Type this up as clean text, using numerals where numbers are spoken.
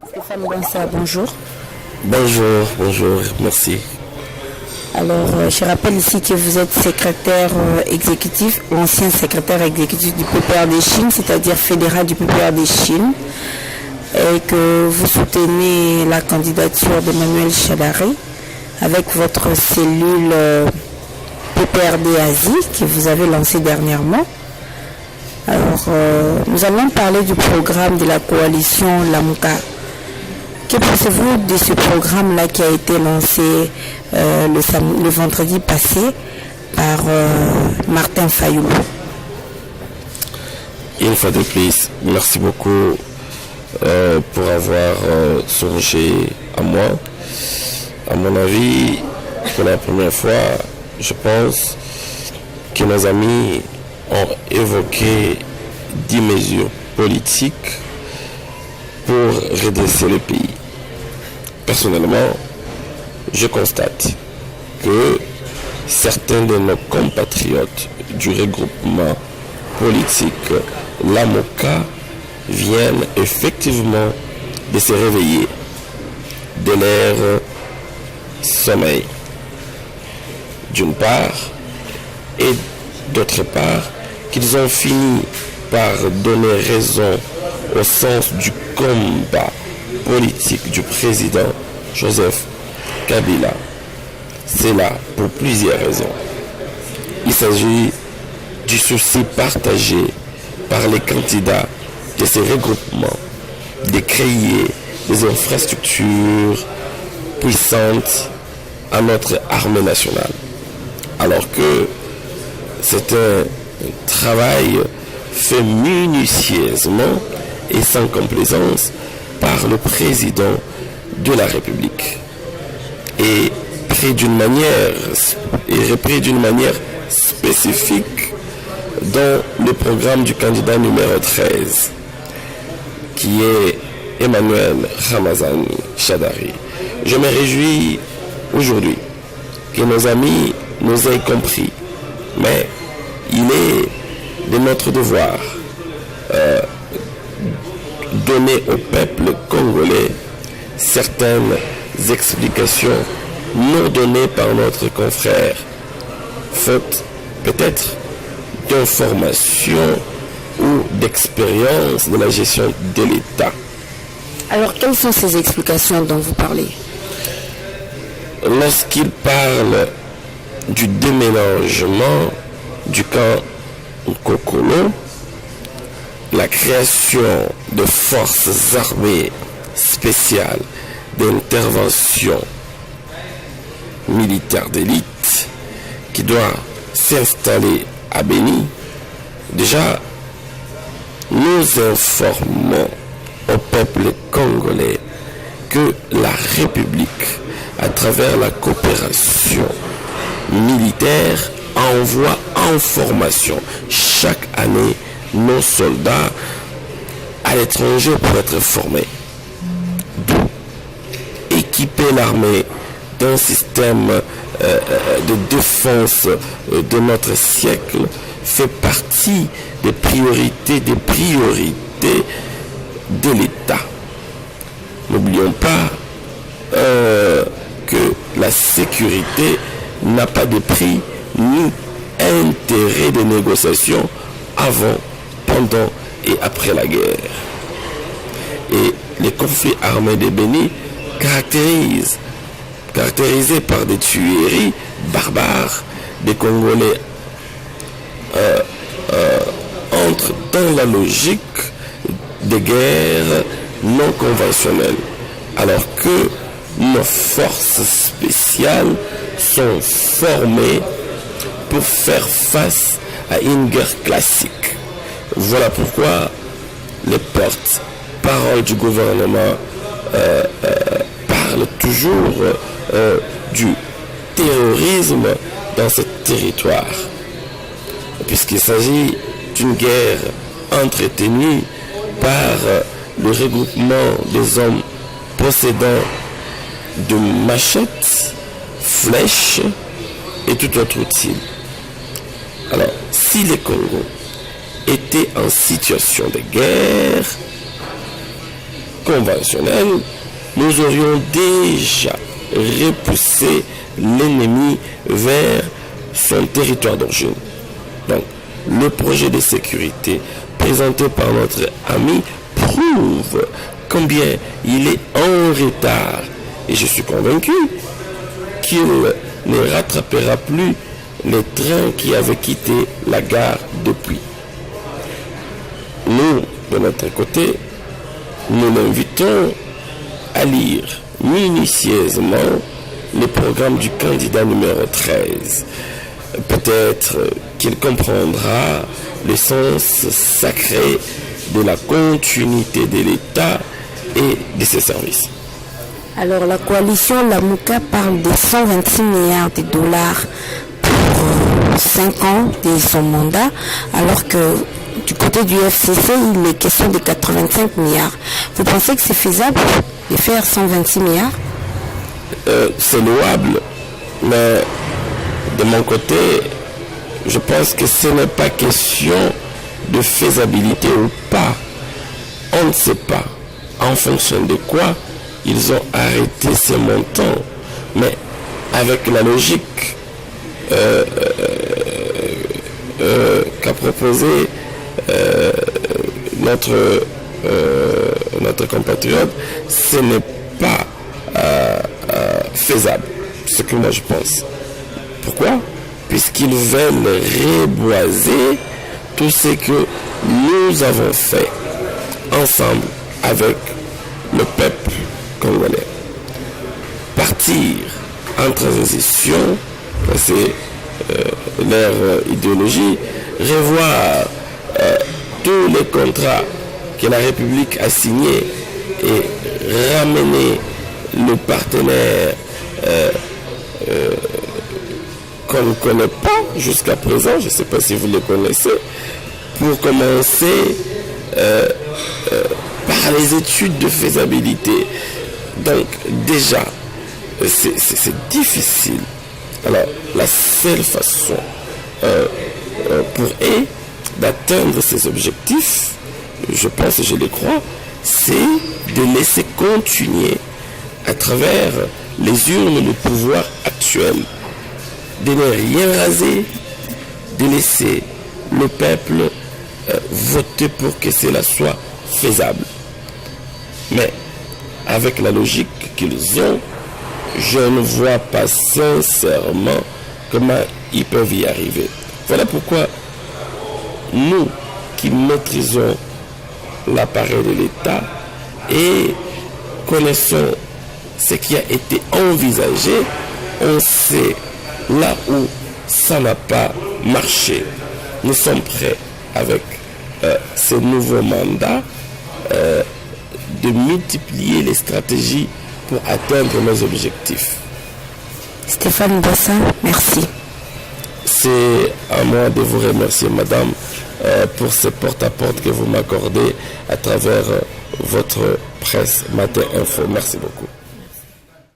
Stéphane Bonsa, bonjour. Bonjour, merci. Alors, je rappelle ici que vous êtes secrétaire exécutif, ancien secrétaire exécutif du PPRD Chine, c'est-à-dire fédéral du PPRD Chine, et que vous soutenez la candidature d'Emmanuel Shadari avec votre cellule PPRD Asie que vous avez lancée dernièrement. Alors, nous allons parler du programme de la coalition Lamuka. Que pensez-vous de ce programme-là qui a été lancé le vendredi passé par Martin Fayulu? Une fois de plus, merci beaucoup pour avoir songé à moi. À mon avis, pour la première fois, je pense que nos amis ont évoqué 10 mesures politiques pour redresser le pays. Personnellement, je constate que certains de nos compatriotes du regroupement politique Lamuka viennent effectivement de se réveiller de leur sommeil, d'une part, et d'autre part, qu'ils ont fini par donner raison au sens du combat politique du président Joseph Kabila. C'est là pour plusieurs raisons. Il s'agit du souci partagé par les candidats de ces regroupements de créer des infrastructures puissantes à notre armée nationale. Alors que c'est un travail fait minutieusement et sans complaisance par le président de la République et repris d'une manière spécifique dans le programme du candidat numéro 13 qui est Emmanuel Ramazani Shadari. Je me réjouis aujourd'hui que nos amis nous aient compris, mais il est de notre devoir donner au peuple congolais certaines explications non données par notre confrère, faute peut-être d'information ou d'expérience de la gestion de l'État. Alors, quelles sont ces explications dont vous parlez? Lorsqu'il parle du déménagement du camp Kokolo, la création de forces armées spéciales d'intervention militaire d'élite qui doit s'installer à Béni, déjà nous informons au peuple congolais que la République, à travers la coopération militaire, envoie en formation chaque année nos soldats à l'étranger pour être formés. D'où équiper l'armée d'un système de défense de notre siècle fait partie des priorités de l'État. N'oublions pas que la sécurité n'a pas de prix ni intérêt de négociation avant, pendant et après la guerre. Et les conflits armés de Béni caractérisés par des tueries barbares, des Congolais entrent dans la logique des guerres non conventionnelles, alors que nos forces spéciales sont formées pour faire face à une guerre classique. Voilà pourquoi les porte-paroles du gouvernement parlent toujours du terrorisme dans ce territoire, puisqu'il s'agit d'une guerre entretenue par le regroupement des hommes possédant de machettes, flèches et tout autre outil. Alors, si les Congo étaient en situation de guerre, conventionnelle, nous aurions déjà repoussé l'ennemi vers son territoire d'origine. Donc, le projet de sécurité présenté par notre ami prouve combien il est en retard. Et je suis convaincu qu'il ne rattrapera plus les trains qui avaient quitté la gare depuis. Nous, de notre côté, nous l'invitons à lire minutieusement le programme du candidat numéro 13. Peut-être qu'il comprendra le sens sacré de la continuité de l'État et de ses services. Alors la coalition Lamuka parle de 126 milliards de dollars pour 5 ans de son mandat, alors que du côté du FCC, il est question de 85 milliards. Vous pensez que c'est faisable de faire 126 milliards? C'est louable, mais de mon côté, je pense que ce n'est pas question de faisabilité ou pas. On ne sait pas en fonction de quoi ils ont arrêté ces montants, mais avec la logique qu'a proposé notre compatriote, ce n'est pas faisable, ce que moi je pense. Pourquoi? Puisqu'ils veulent reboiser tout ce que nous avons fait ensemble avec le peuple congolais. Partir en transition, c'est leur idéologie, revoir tous les contrats que la République a signés et ramener le partenaire qu'on ne connaît pas jusqu'à présent, je ne sais pas si vous le connaissez, pour commencer par les études de faisabilité. Donc déjà, c'est difficile. Alors la seule façon pour eux d'atteindre ces objectifs, je pense et je les crois, c'est de laisser continuer à travers les urnes le pouvoir actuel, de ne rien raser, de laisser le peuple voter pour que cela soit faisable. Mais avec la logique qu'ils ont, je ne vois pas sincèrement comment ils peuvent y arriver. Voilà pourquoi nous qui maîtrisons l'appareil de l'État et connaissons ce qui a été envisagé, on sait là où ça n'a pas marché. Nous sommes prêts avec ce nouveau mandat de multiplier les stratégies pour atteindre nos objectifs. Stéphane Bossa, merci. C'est à moi de vous remercier, madame, pour ce porte-à-porte que vous m'accordez à travers votre presse Matin Info. Merci beaucoup.